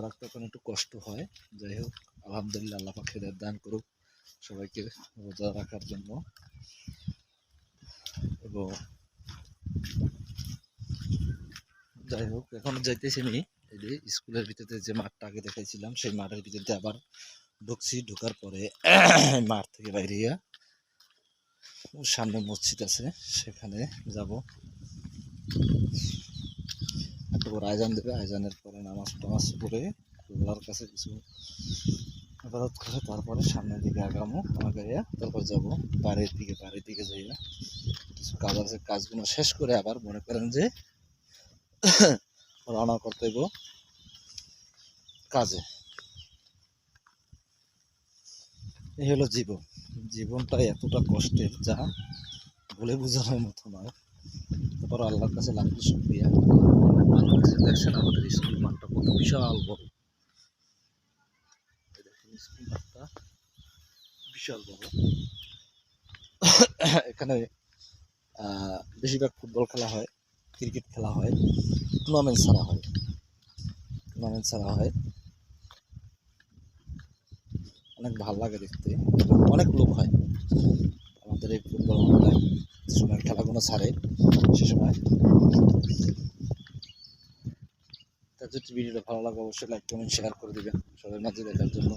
রাখতে এখন একটু কষ্ট হয়। যাই হোক, আলহামদুলিল্লাহ, আল্লাহ পাক হেদায়েত দান করুক সবাইকে রোজা রাখার জন্য। এবং যাই হোক, এখন যাইতেছি নি, এই যে স্কুলের ভিতরে যে মাঠটা আগে দেখাইছিলাম সেই মাঠের ভিতরে আবার ঢুকছি। ঢুকার পরে মাঠ থেকে বাইরে সামনে মসজিদ আছে, সেখানে যাব। একটু পরে আজান দেবে, আজানের পরে নামাজ টামাজ পড়ে আল্লাহর কাছে কিছু ইবাদত করে তারপরে সামনের দিকে আগামো। আগাইয়া তারপর যাব বাড়ির দিকে যাইয়া কিছু কাজ আছে, কাজগুলো শেষ করে আবার মনে করেন যে রওনা করতে হইব কাজে। এই হলো জীবন। জীবনটা এতটা কষ্টের যা বলে বোঝানোর মতো নয়। তারপর আল্লাহর কাছে লাখো শুকরিয়া। দেখছেন আমাদের স্কুল মাঠটা কত বিশাল বড়। স্কুল মাঠটা বিশাল বড়। এখানে বেশিরভাগ ফুটবল খেলা হয়, ক্রিকেট খেলা হয়, টুর্নামেন্ট ছাড়া হয়। অনেক ভালো লাগে দেখতে, অনেক লোক হয় আমাদের এই ফুটবল মাঠটায়। যে সময় খেলাগুলো ছাড়ে সে সময়। তার যদি ভিডিওটা ভালো লাগে অবশ্যই লাইক কমেন্ট শেয়ার করে দিবেন সবার মাঝে দেখার জন্য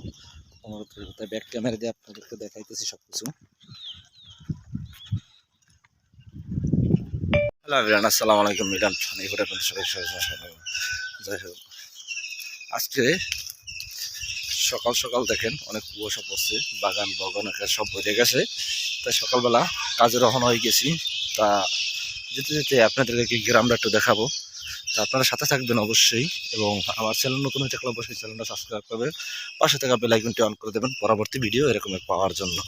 অনুরোধ করব। তাই ব্যাক ক্যামেরা দিয়ে আপনাদেরকে দেখাইতেছি সবকিছু। হ্যালো এভরিওয়ান, আসসালামু আলাইকুম। মিলান এই ঘুরে আপনাদের সবাই যাই হোক, আজকে সকাল সকাল দেখেন অনেক কুয়াশা পড়ছে, বাগান সব ভরে গেছে। তাই সকালবেলা কাজে রওনা হয়ে গেছি। তা যেতে যেতে আপনাদেরকে গ্রামটা একটু দেখাবো। তা আপনারা সাথে থাকবেন অবশ্যই, এবং আমার চ্যানেল নতুন হয়ে থাকলে অবশ্যই চ্যানেলটা সাবস্ক্রাইব করবেন, পাশে থাকা বেল আইকনটি অন করে দেবেন পরবর্তী ভিডিও এরকমের পাওয়ার জন্য।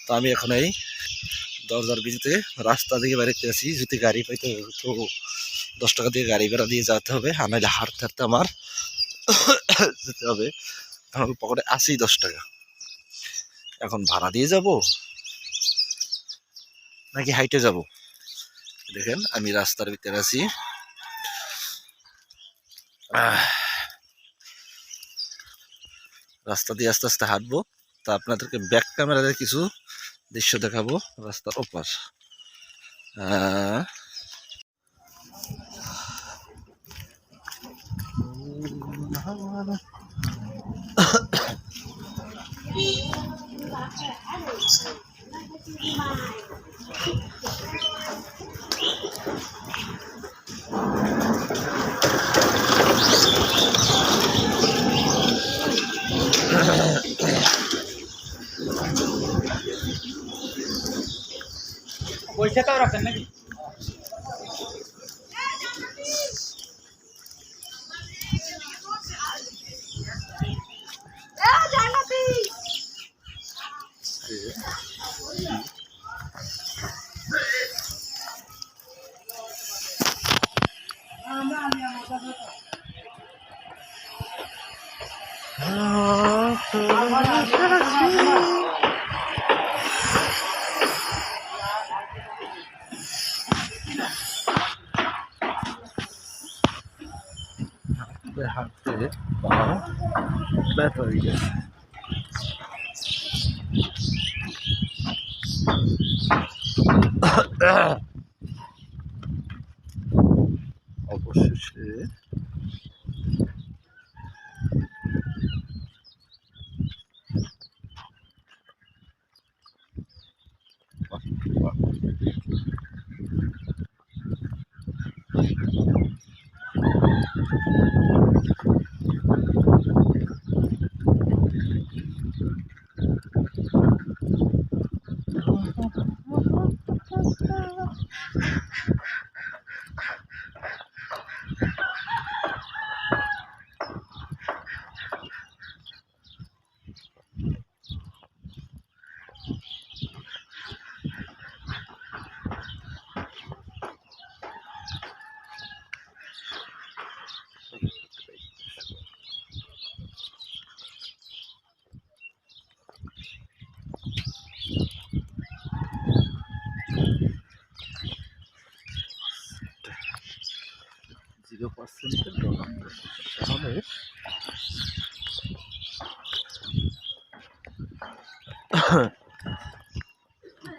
তো আমি এখন এই দরজার বিজিতে রাস্তা দিকে বেরোতে আছি। যদি গাড়ি পাইতে তো 10 টাকা দিয়ে গাড়ি ভাড়া দিয়ে যেতে হবে, আর নাহলে হাঁটতে হাঁটতে আমার যেতে হবে। আমার পকেটে আছেই 10 টাকা। এখন ভাড়া দিয়ে যাব নাকি হাইটে যাব? দেখেন আমি রাস্তার ভিতরে আছি। রাস্তা দিয়ে আস্তে আস্তে হাঁটবো। তা আপনাদেরকে ব্যাক ক্যামেরাতে কিছু দৃশ্য দেখাবো রাস্তার ওপার। পয়সাটাও রাখেন নাকি? হাঁটতে পা ব্যথা হয়ে গেছে। অবশেষে সিমেন্টের দোকান তাহলে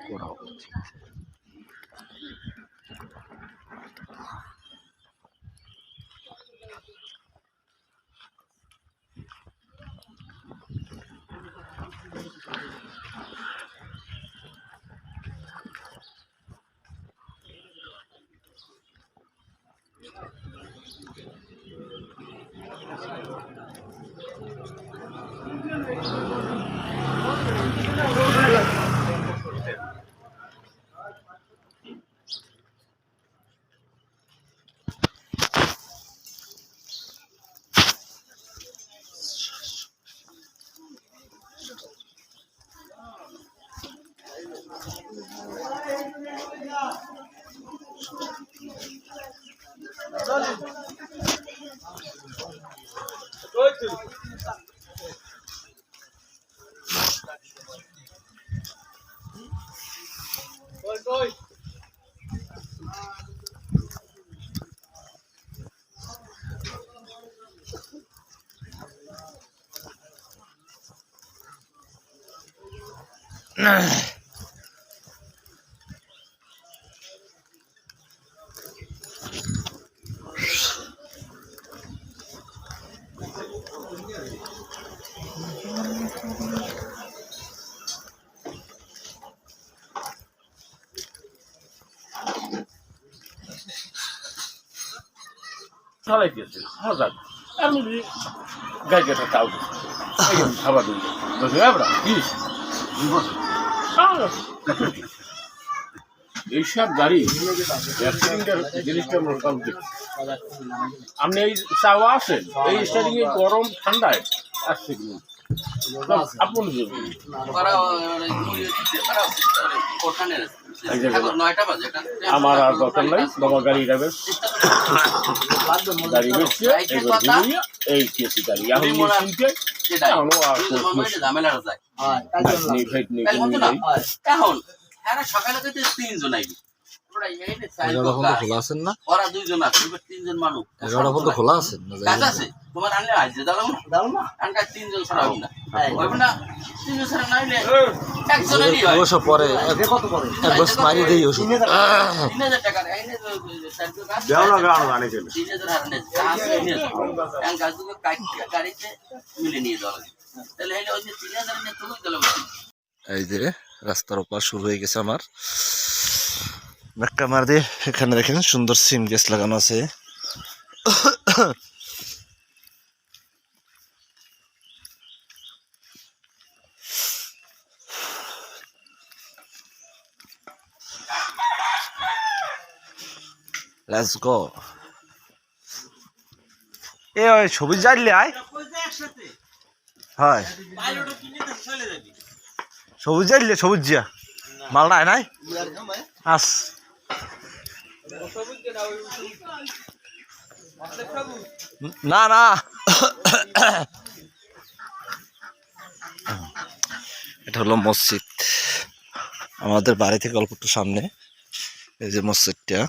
করা উচিত। চালাইতেছে হাজার আমি গাড়িটা তাও খাবার দিই এইসব গাড়ি অ্যাক্সিডেন্টের জিনিসটা মোটামুটি আপনি এই চাওয়া আছেন এই স্টার্টিং এ গরম ঠান্ডায় আসছে কিন্তু আপন আমার আর দরকার নাই তোমার গাড়ি যাবে গাড়ি বেশি এই কেসি গাড়ি এখন সকালে তিনজন আইবি খোলা আছেন না? ওরা দুইজন আছে তিনজন মানুষ 11টা পর্যন্ত খোলা আছেন না? কাজ আছে তোমার আনলে আসছে দাও না আনকা তিনজন ছাড়া হবে না হবে না তিনজন ছাড়া না হইলে একজনেরই হয় ওসব পরে কত পরে এক বস মারি দেই ওসব 3000 টাকা আইনে দাও না গানো জানে কেন 3000 হারনে কাজ এনে এন কাজ তো গাড়িতে মিলে নিয়ে যাওয়া তাহলে হইলে ওই 3000 নিয়ে তুমি গেল এই যে রাস্তার ওপার শুরু হয়ে গেছে আমার ধাক্কা মার দিয়ে এখানে দেখেন সুন্দর সিম গ্যাস লাগানো আছে লেটস গো এ ওই সবুজ জানলে আয় হয় সবুজ জানলে সবুজ জিয়া মাল নাই নাই আস না না এটা হলো মসজিদ আমাদের বাড়ি থেকে অল্প একটু সামনে এই যে মসজিদটা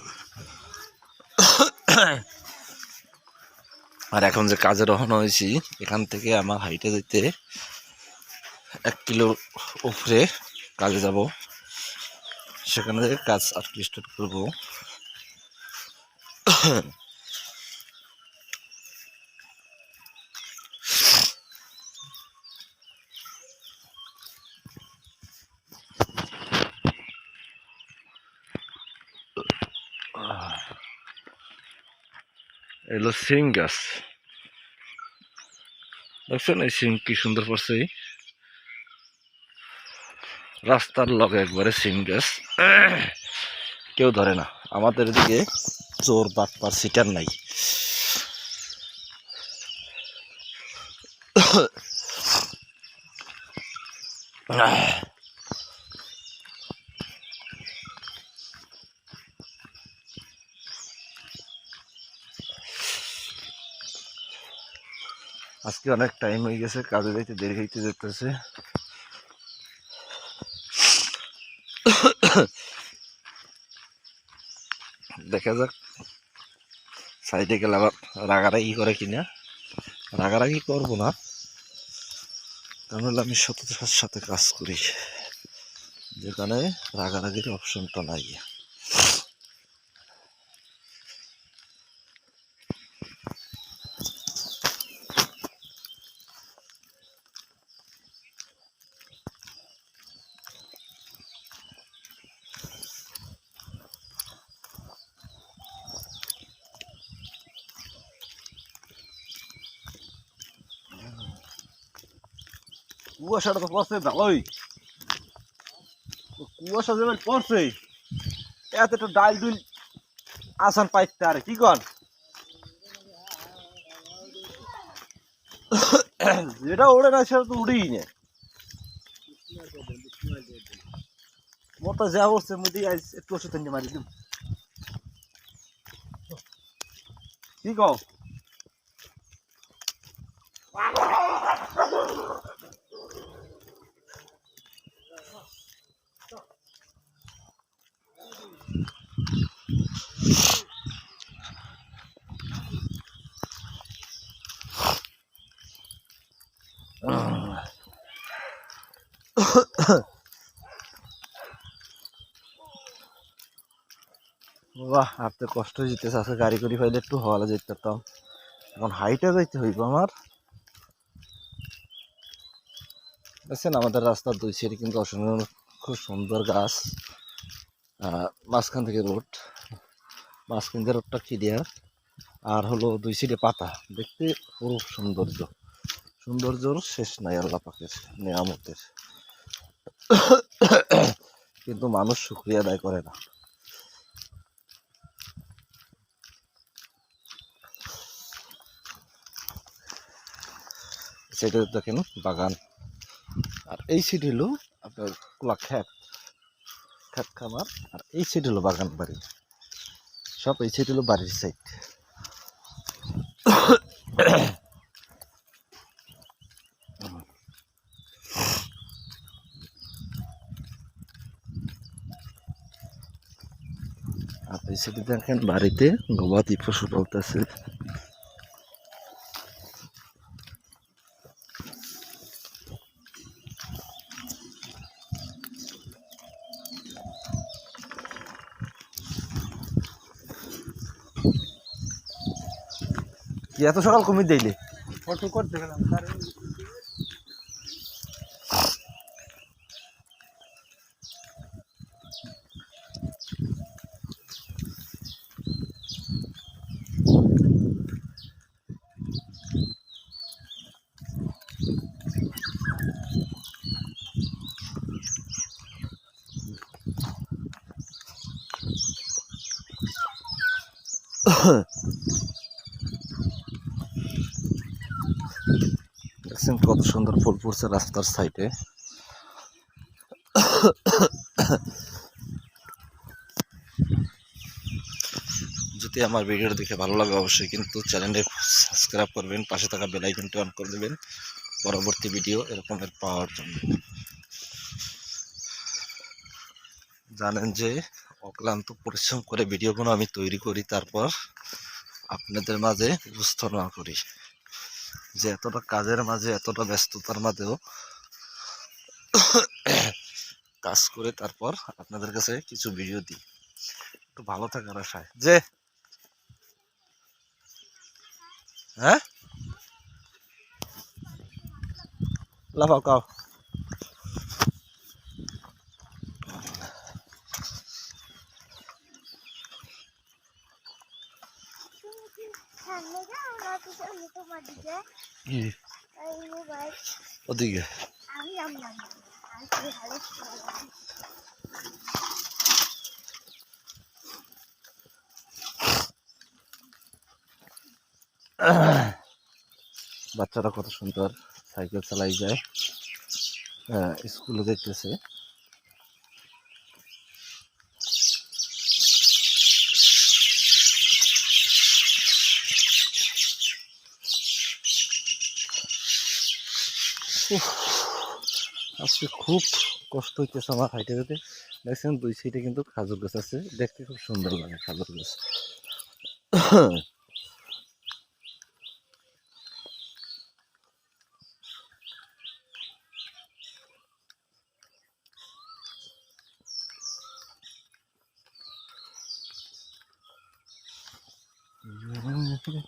আর এখন যে কাজে রওনা হয়েছি এখান থেকে আমার হাইটে যেতে 1 কিলো উপরে কাজে যাব সেখানে থেকে কাজ আর কি স্টার্ট করবো এলো সিং গাছ দেখছেন এই সিং কি সুন্দর পড়ছে রাস্তার লগে একবারে সিং গাছ কেউ ধরে না আমাদের দিকে চোর বাটপার সিটার নাই আজকে অনেক টাইম হয়ে গেছে কাজে যাইতে দেরি হইতে যেতেছে দেখা যাক সাইডে গেলে আবার রাগারাগি করে কিনা, রাগারাগি করবো না, কারণ হলে আমি সততার সাথে কাজ করি, যেখানে রাগারাগির অপশনটা নাই। কুয়াশাটা তো পড়ছে ভালোই, কুয়াশা যেমন পড়ছে এত একটু ডাল ডুল আসান পাইতে আর কি কর, যেটা ওড়ে না সেটা তো উড়েই না। মোটা যা উঠছে মুদি একটু ওষুধ এনে মারি দিম, কি কও? বাহ, আর তো কষ্ট যেতেছে, আজকে গাড়ি করে ফাইলে একটু হওয়ালে যেতে পারতাম, এখন হাইটে যাইতে হইব আমার। দেখছেন আমাদের রাস্তার দুই সাইডে কিন্তু অসংখ্য খুব সুন্দর গাছ, মাঝখান থেকে রোড, মাঝখান থেকে রোডটা ক্লিয়ার, আর হলো দুই সাইডে পাতা, দেখতে খুব সৌন্দর্যর শেষ নাই আল্লাহ পাকের নিয়ামতের, কিন্তু মানুষ শুকরিয়া আদায় করে না। সেটা দেখেন বাগান, আর এই সাইড হলো আপনার কোলা খেত খামার, আর এই সাইড হলো বাগান বাড়ি, সব এই সাইড হলো বাড়ির সাইড। আর এই সাইডে দেখেন বাড়িতে গবাদি পশু পালতেছে। কি এত সকাল কমিয়ে দিলে? ফটো করতে গেলাম দেখছেন কত সুন্দর ফুল ফুটছে রাস্তার সাইডে। যদি আমার ভিডিওটা দেখে ভালো লাগে অবশ্যই কিন্তু চ্যানেলটি সাবস্ক্রাইব করবেন, পাশে থাকা বেল আইকনটি অন করে দেবেন পরবর্তী ভিডিও এরকমের পাওয়ার জন্য। জানেন যে অক্লান্ত পরিশ্রম করে ভিডিওগুলো আমি তৈরি করি, তারপর আপনাদের মাঝে উপস্থাপনা করি, যে এতটা কাজের মাঝে এতটা ব্যস্ততার মাঝেও কাজ করে তারপর আপনাদের কাছে কিছু ভিডিও দিই, একটু ভালো থাকার আশায়। যে হ্যাঁ লাফাও কাও, ওদিকে বাচ্চারা কত সুন্দর সাইকেল চালাই যায়, স্কুলে দেখতেছে। আজকে খুব কষ্ট হইতেছে আমার হাইটে যেতে। দেখছেন দুই সাইডে কিন্তু খাজুর গাছ আছে, দেখতে খুব সুন্দর লাগে খাজুর গাছ। এটা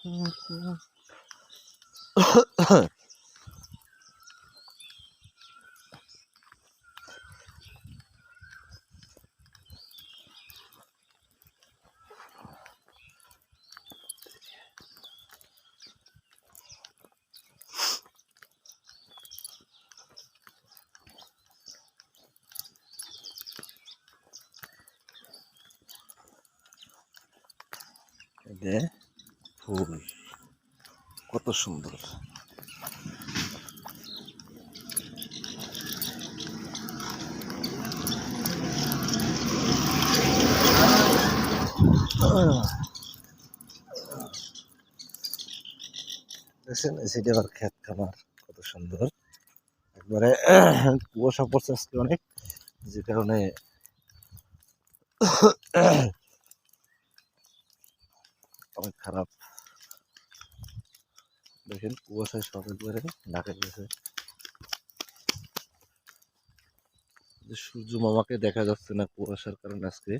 ফুল কত সুন্দর। দেখছেন এসিডি আবার ক্ষেত খামার কত সুন্দর, একবারে কুয়াশা পড়ছে আজকে অনেক, যে কারণে অনেক খারাপ। দেখেন কুয়াশায় সব একবারে ঢাকা গেছে, সূর্য মামাকে দেখা যাচ্ছে না কুয়াশার কারণে আজকে।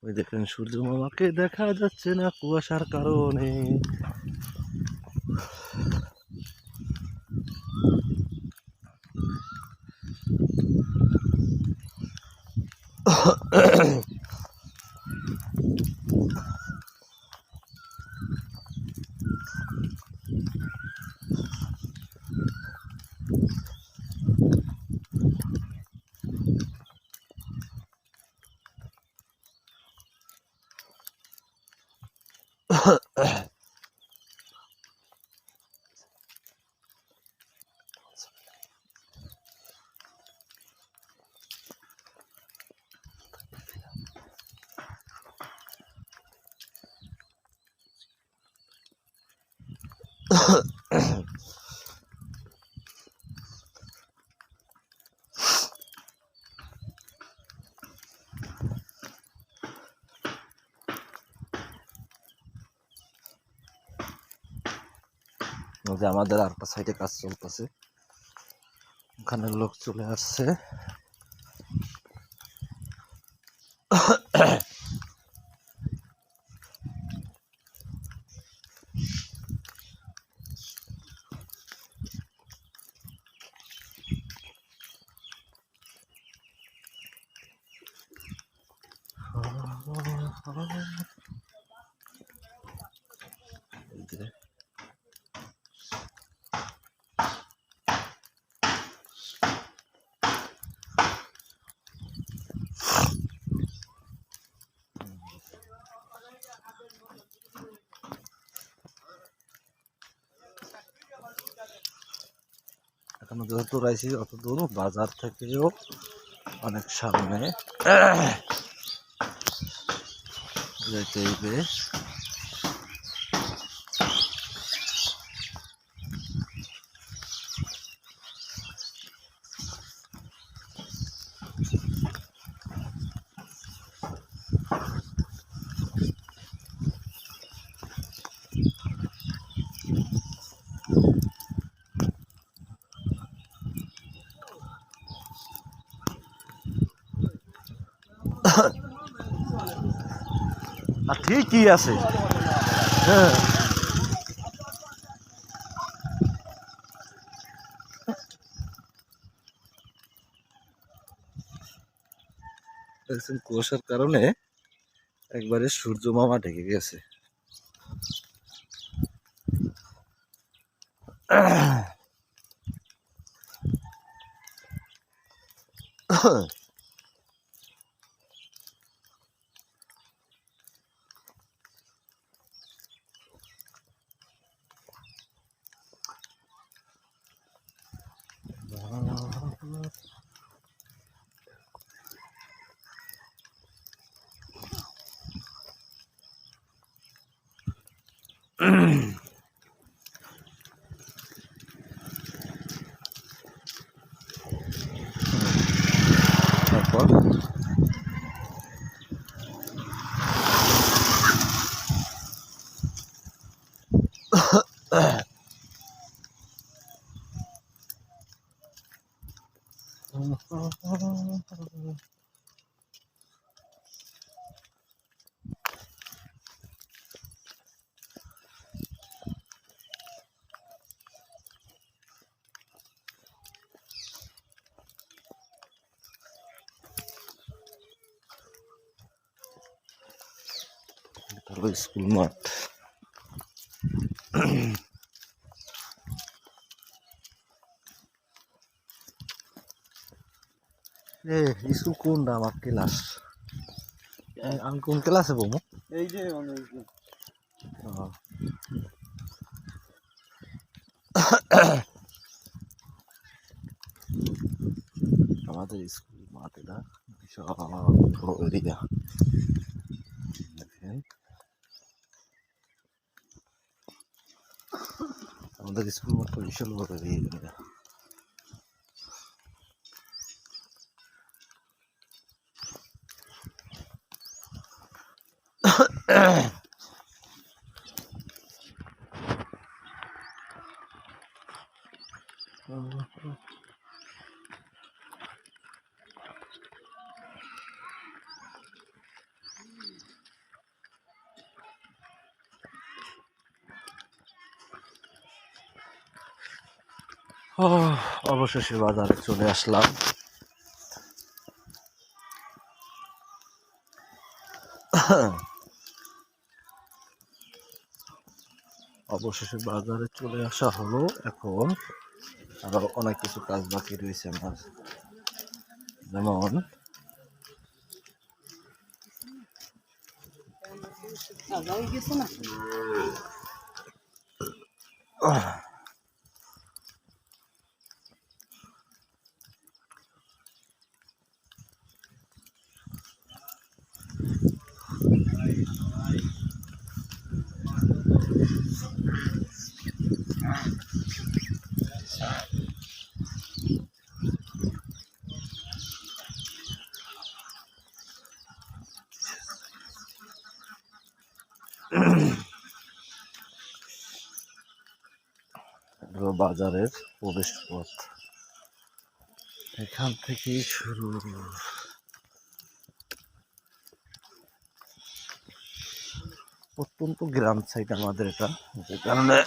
ওই দেখেন সূর্য মামাকে দেখা যাচ্ছে না কুয়াশার কারণে। যে আমাদের আরেকটা সাইডে কাজ চলতেছে, ওখানে লোক চলে আসছে। এখনো যত রাইছি অত দূর, বাজার থেকেও অনেক সামনে যেতে হইবে। আর ঠিকই আছে, হ্যাঁ দেখছেন কুয়াশার কারণে একবারে সূর্য মামা ঢেকে গেছে। তারপর স্কুল মাঠ। স্কুল কোনটা আমার ক্লাস? আমি কোন ক্লাসে বলবো? এই যে আমাদের স্কুল মাঠ এটা বিশাল বড় এরিয়া। দেখেন আমাদের স্কুল মাঠটা বিশাল বড় এরিয়া। অবশেষে বাজারে চলে আসলাম। অবশেষে বাজারে চলে আসা হলো। এখন আরো অনেক কিছু কাজ বাকি রয়েছে আমার, যেমন বাজারের প্রবেশ পথ, এখান থেকেই শুরু। অত্যন্ত গ্রাম সাইড আমাদের এটা, যে কারণে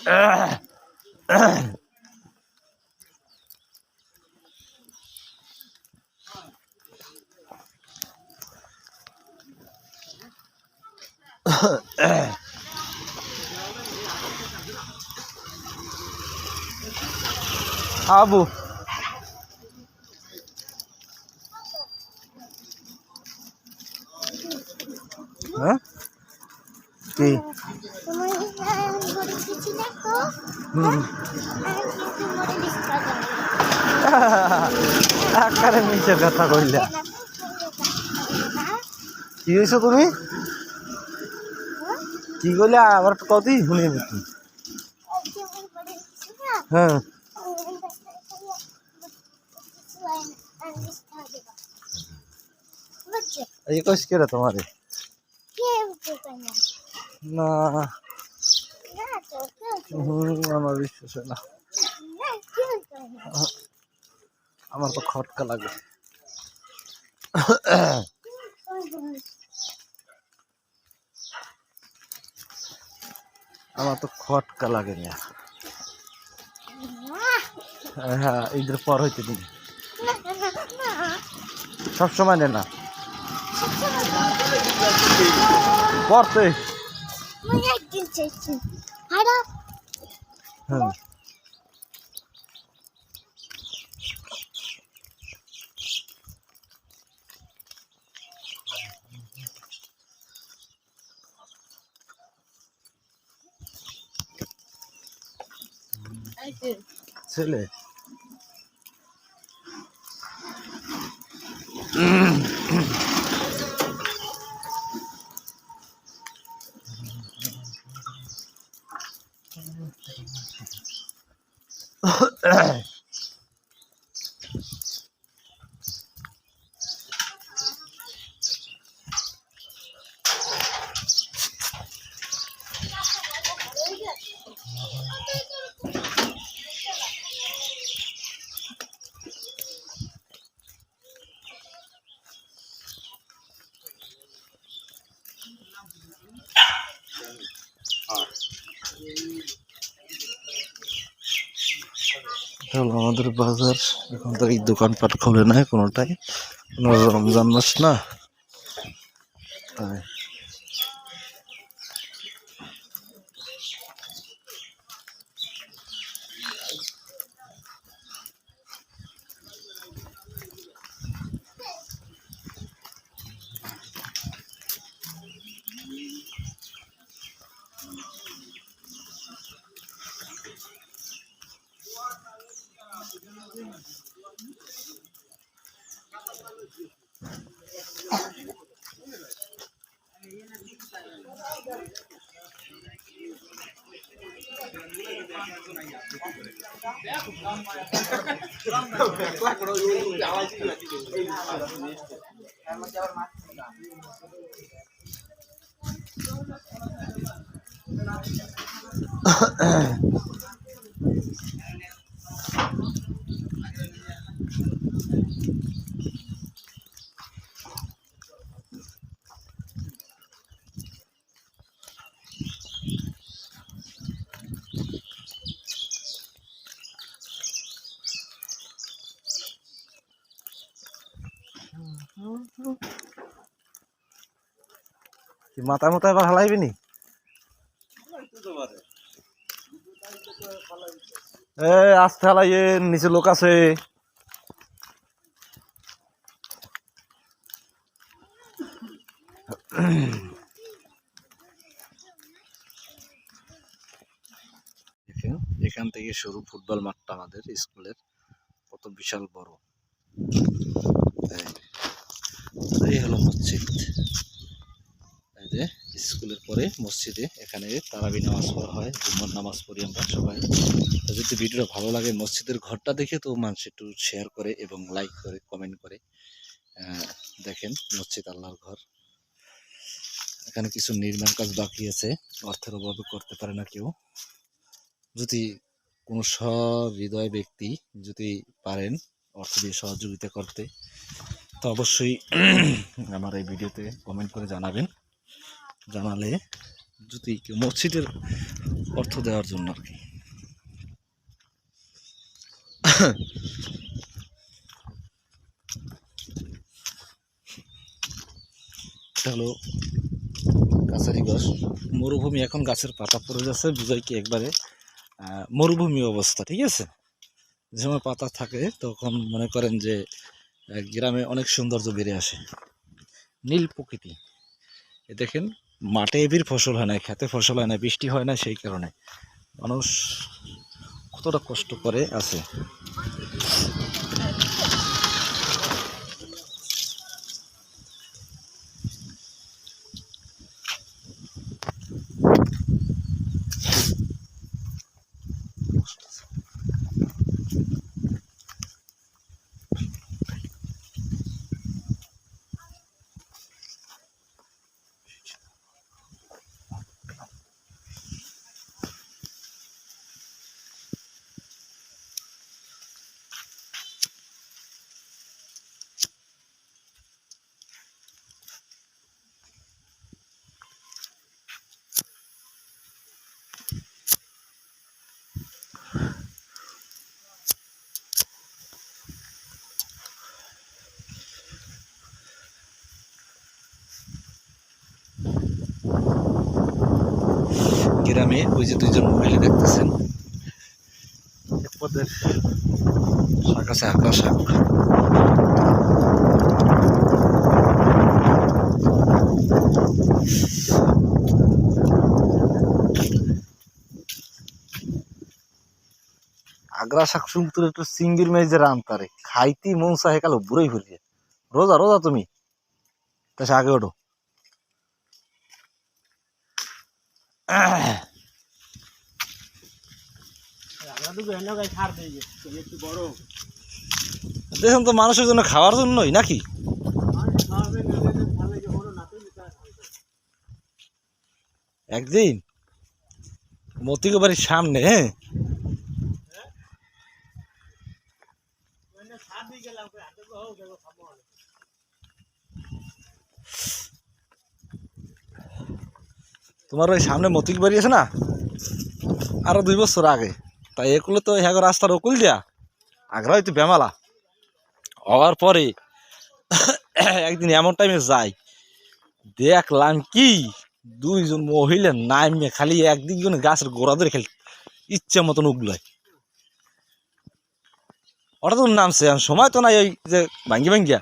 আবু হ্যাঁ কি আকারে মিছে কথা কইলা। কি হয়েছো তুমি? কি কইলে আবার কতই শুনি বুঝি। হ্যাঁ এই কইস কে রে তোমারে? না আমার বিশ্বাস হয় না, আমার তো খটকা লাগে। আমার তো খটকা লাগে না। হ্যাঁ ঈদের পর হইতে দিন সবসময় নে না পড়তে। হ্যাঁ ছেলে আমাদের বাজার এখন তো এই দোকানপাট খোলে নাই কোনোটাই, রমজান মাস না তাই। মাথায় মাথায় এবার হালাইবি নি? এ আস্তে হালাইয়ে, নিচে লোক আছে। এখান থেকে শুরু ফুটবল মাঠটা আমাদের স্কুলের, কত বিশাল বড়। এই হলো মসজিদ। এই যে স্কুলের পরে মসজিদে এখানে তারাবি নামাজ পড়া হয়, জুম্মার নামাজ পড়ি আমরা সবাই। তো যদি ভিডিওটা ভালো লাগে মসজিদের ঘরটা দেখে তো মানুষ একটু শেয়ার করে এবং লাইক করে কমেন্ট করে। দেখেন মসজিদ আল্লাহর ঘর। এখানে কিছু নির্মাণ কাজ বাকি আছে, অর্থের অভাবে করতে পারে না কেউ। যদি কোনো সহৃদয় ব্যক্তি যদি পারেন অর্থ দিয়ে সহযোগিতা করতে, তো অবশ্যই আমার এই ভিডিওতে কমেন্ট করে জানাবেন। জানালে যদি কেউ মসজিদের অর্থ দেওয়ার জন্য আর কি। এটা হলো কাছারিগঞ্জ মরুভূমি। এখন গাছের পাতা পড়ে যাচ্ছে, বুঝাই কি একবারে মরুভূমি অবস্থা। ঠিক আছে, যে সময় পাতা থাকে তখন মনে করেন যে গ্রামে অনেক সৌন্দর্য বেড়ে আসে, নীল প্রকৃতি। এ দেখেন মাঠে এবির ফসল হয় না, খেতে ফসল হয় না, বৃষ্টি হয় না, সেই কারণে মানুষ কতটা কষ্ট করে আছে। গ্রামে ওই যে দুইজন মহিলা দেখতেছেন, এক পদের শাক আছে, আঁকড়া শাক। আগ্রা শাক শুনতে একটু সিঙ্গির মেয়ে যে রান্তারে খাইতি মন চাহে কালো বুড়াই ফেলিয়ে। রোজা রোজা তুমি তা সে আগে ওঠো। দেখুন তো মানুষের জন্য খাওয়ার জন্যই নাকি? একদিন মতিকে বাড়ির সামনে, হ্যাঁ, তোমার ওই সামনে মতিক বাড়ি আছে না, আরো 2 বছর আগে, তাই এগুলো তো হ্যাঁ রাস্তার ওকুল দিয়া আগ্রা হয়তো বেমালা হওয়ার পরে একদিন এমন টাইমে যাই, দেখলাম কি 2 জন মহিলা নামে খালি একদিক জন গাছের গোড়া ধরে খালি ইচ্ছা মতন উগলায়। ওটা তো নামছে, সময় তো নাই ওই যে ভাঙ্গি ভাঙ্গিয়া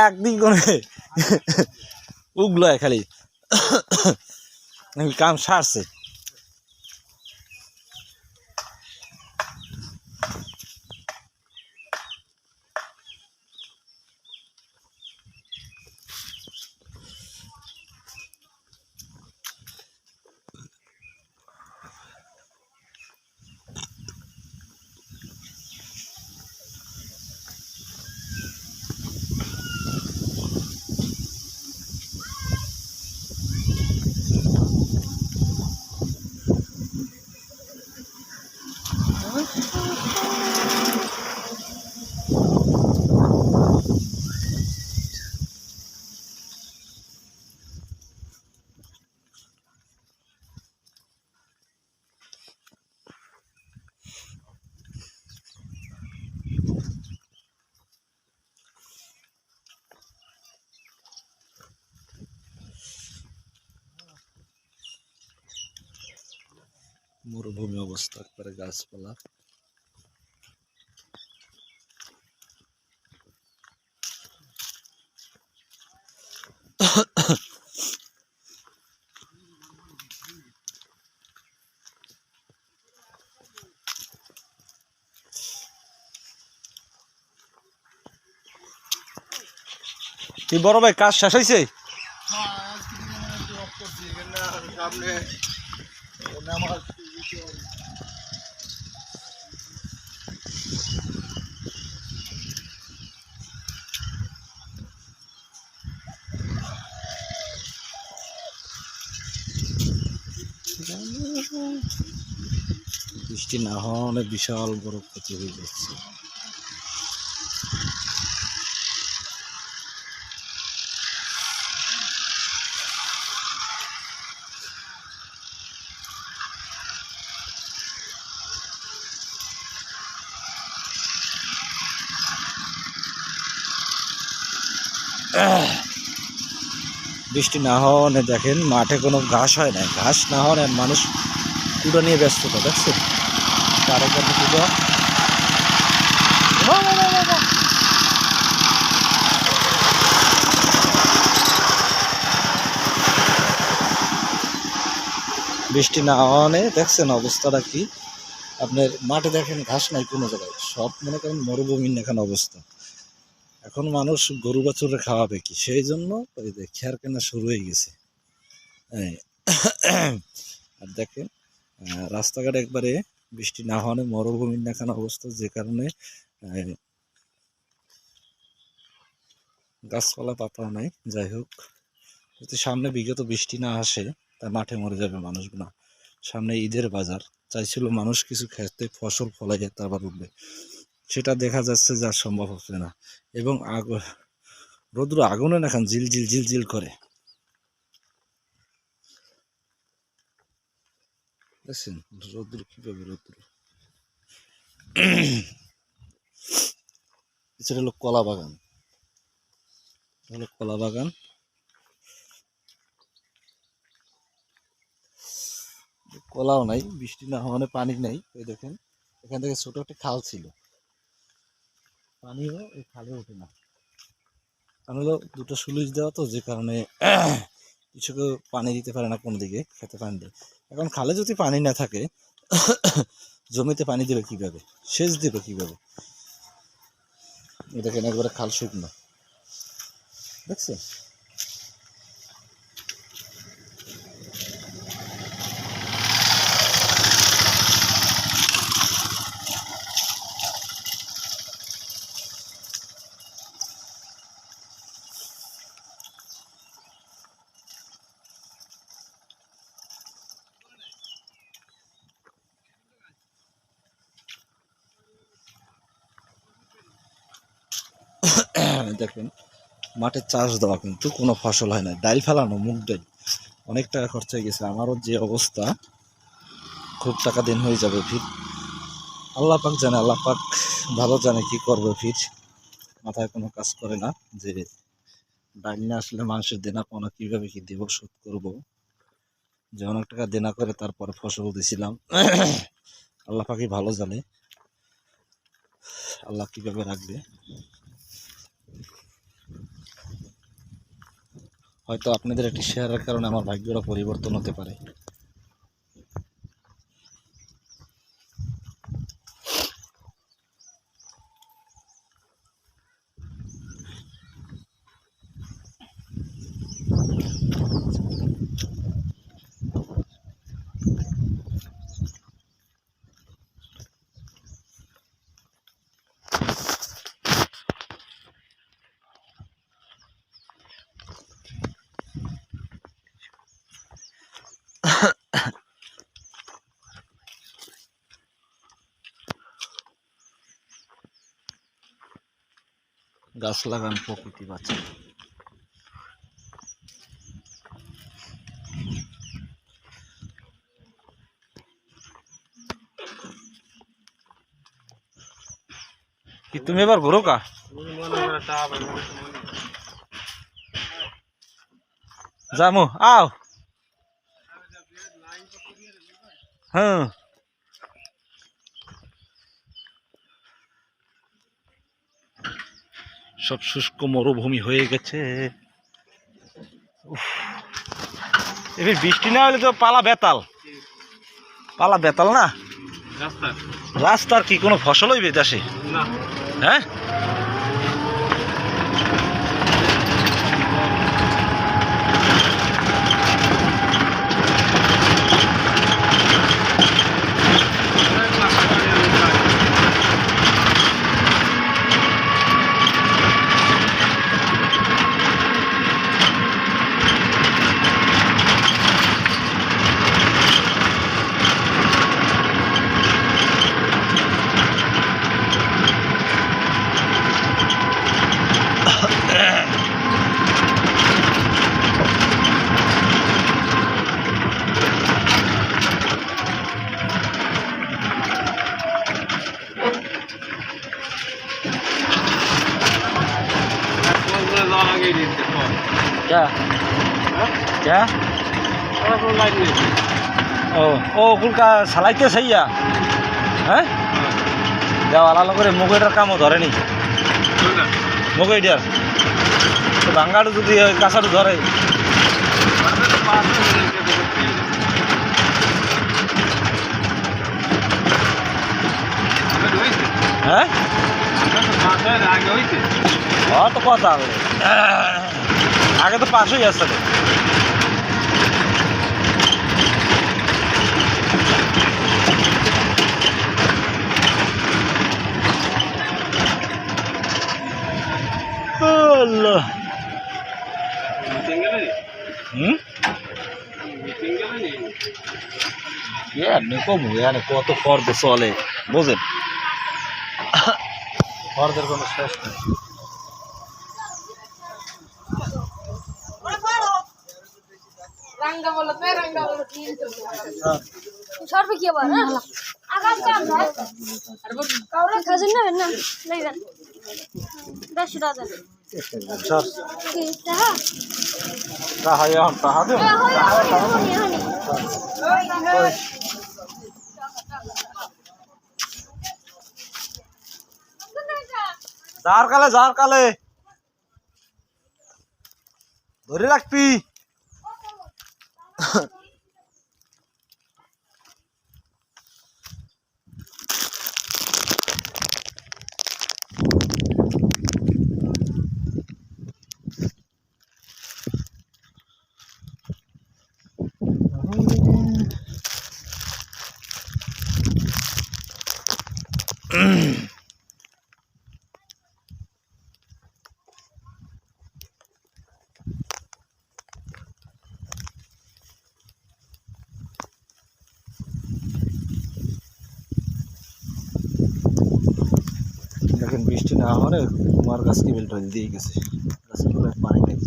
একদিক গনে উগলায় খালি কাম সারছে। মরুভূমি অবস্থা, একবারে গাছপালা। কি বড় ভাই, কাজ শেষ হয়েছে? বৃষ্টি না হলে বিশাল বড় ক্ষতি হয়ে যাচ্ছে। বৃষ্টি না হওয়ানে দেখেন মাঠে কোনো ঘাস হয় না, ঘাস না হওয়ার মানুষ কুড়া নিয়ে ব্যস্ততা দেখছেন। আরেকবার কুড়া বৃষ্টি না হওয়ানে দেখছেন অবস্থাটা কি। আপনার মাঠে দেখেন ঘাস নাই কোনো জায়গায়, সব মনে করেন মরুভূমির এখন অবস্থা। এখন মানুষ গরু বাছুরে খাওয়াবে কি, সেই জন্য খেয়ার কেনা শুরু হয়ে গেছে। আর দেখেন রাস্তাঘাট একবারে বৃষ্টি না হওয়ানে মরুভূমির এখন অবস্থা, যে কারণে গাছপালা পাতাও নাই। যাই হোক, যদি সামনে বিগত বৃষ্টি না আসে তা মাঠে মরে যাবে মানুষগুলো। সামনে ঈদের বাজার, চাইছিল মানুষ কিছু খেতে ফসল ফলাইয়ে তারপর উঠবে, সেটা দেখা যাচ্ছে যা সম্ভব হচ্ছে না। এবং রৌদ্র আগুনে এখন ঝিলঝিল ঝিলঝিল করে, দেখছেন রৌদ্র কিভাবে রৌদ্র। এছাড়া হলো কলা বাগান, হলো কলা বাগান। কলাও নাই, বৃষ্টি না হওয়ানে পানি নেই। ওই দেখেন এখান থেকে ছোট একটা খাল ছিল, পানিও এই খালে ওঠে না। কারণ হলো দুটো স্লুইস দেওয়া তো, যে কারণে কিছুকে পানি দিতে পারে না কোনো দিকে, খেতে পানি দেয়। এখন খালে যদি পানি না থাকে জমিতে পানি দেবে কিভাবে, সেচ দেবে কিভাবে? এই দেখেন একবারে খাল শুকনো, দেখছেন। দেখেন মাঠে চাষ দেওয়া কিন্তু কোনো ফসল হয় না, ডাল ফেলানো, মুগ ডাল, অনেক টাকা খরচা হয়ে গেছে। আমারও যে অবস্থা, খুব টাকা দিন হয়ে যাবে ফির। আল্লাহ পাক জানে, আল্লাহ পাক ভালো জানে কি করবে ফির। মাথায় কোনো কাজ করে না যে ডাল না আসলে মানুষের দেনা পাওনা কিভাবে কি দেবো, শোধ করবো। যে অনেক টাকা দেনা করে তারপরে ফসল দিছিলাম, আল্লাহ পাকই ভালো জানে আল্লাহ কিভাবে রাখবে। হয়তো আপনাদের একটি শেয়ারের কারণে আমার ভাগ্যটা পরিবর্তন হতে পারে। গাছ লাগান, প্রকৃতি বাঁচান। কি তুমি এবার ঘুরো কা? যামু আও। হ্যাঁ সব শুষ্ক মরুভূমি হয়ে গেছে। উফ, এবার বৃষ্টি না হলে তো পালা বেতাল না। রাস্তার কি কোনো ফসল হইবে চাষে? হ্যাঁ क्या क्या ও কুলকা সালাইতে সাইয়া হ্যাঁ দেওয়ালা করে মুগেটার কামও ধরেনি মুগেটার তো ভাঙ্গাড়ু যদি কাঁচাড়ু ধরে হ্যাঁ তো কথা আগে তো পাশ হয়ে আসছে আল্লাহ কত ফর্দ চলে বোঝেন ফর্দের কোনো শেষ নেই। সর্বে কি আবার আগাম কাম হয় কাউরে খাজুন না না লইবেন 10 টাকা স্যার কি টাকা টাকা এখন টাকা দেব যার কালে ধরে রাখবি দেখেন বৃষ্টি না হলে তোমার গাছ কি বেল ঢল দিয়ে গেছে গাছের পুরো পানি নেই।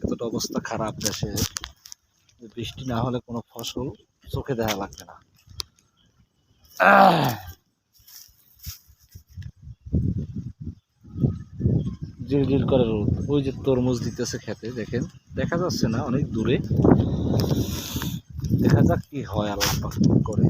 এতটা অবস্থা খারাপ দেশে বৃষ্টি না হলে কোনো ফসল চোখে দেখা লাগবে না। জিল করে রোদ, ওই যে তরমুজ দিতেছে খেতে দেখেন, দেখা যাচ্ছে না অনেক দূরে, দেখা যাক কি হয় আল্লাহ পাক করে।